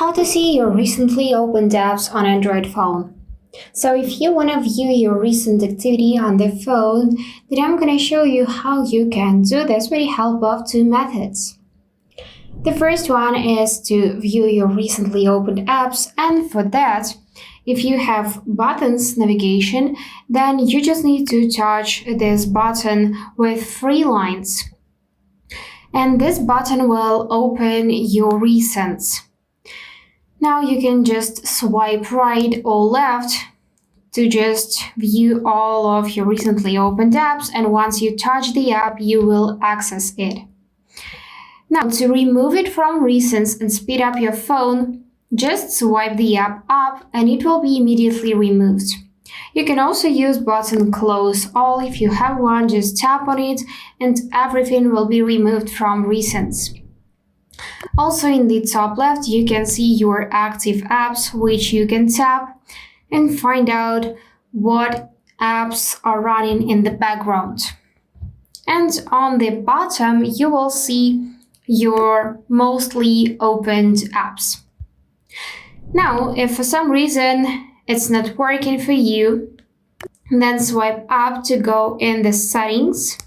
How to see your recently opened apps on Android phone. So if you want to view your recent activity on the phone, then I'm going to show you how you can do this with the help of two methods. The first one is to view your recently opened apps, and for that, if you have buttons navigation, then you just need to touch this button with three lines. And this button will open your recents. Now you can just swipe right or left to just view all of your recently opened apps, and once you touch the app, you will access it. Now to remove it from recents and speed up your phone, just swipe the app up and it will be immediately removed. You can also use button close all. If you have one, just tap on it and everything will be removed from recents. Also in the top left, you can see your active apps, which you can tap and find out what apps are running in the background. And on the bottom, you will see your mostly opened apps. Now, if for some reason it's not working for you, then swipe up to go in the settings.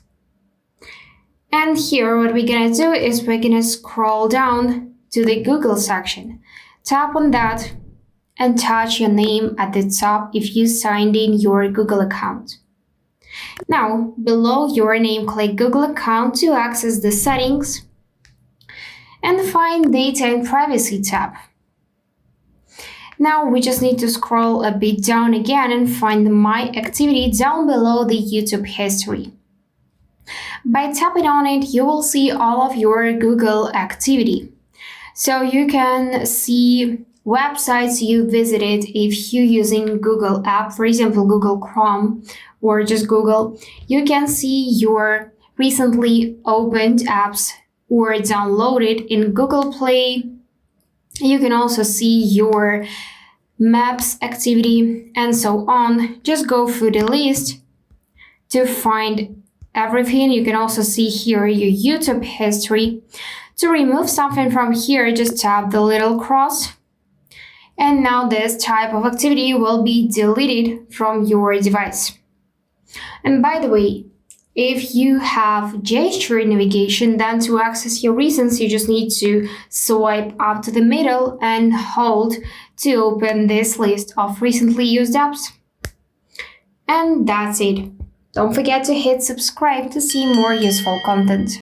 And here what we're gonna do is we're gonna scroll down to the Google section. Tap on that and touch your name at the top if you signed in your Google account. Now, below your name, click Google account to access the settings and find Data and Privacy tab. Now we just need to scroll a bit down again and find My Activity down below the YouTube history. By tapping on it, you will see all of your Google activity. So you can see websites you visited if you're using Google app, for example, Google Chrome or just Google. You can see your recently opened apps or downloaded in Google Play. You can also see your Maps activity and so on. Just go through the list to find everything. You can also see here your YouTube history. To remove something from here, just tap the little cross. And now this type of activity will be deleted from your device. And by the way, if you have gesture navigation, then to access your recents, you just need to swipe up to the middle and hold to open this list of recently used apps. And that's it. Don't forget to hit subscribe to see more useful content.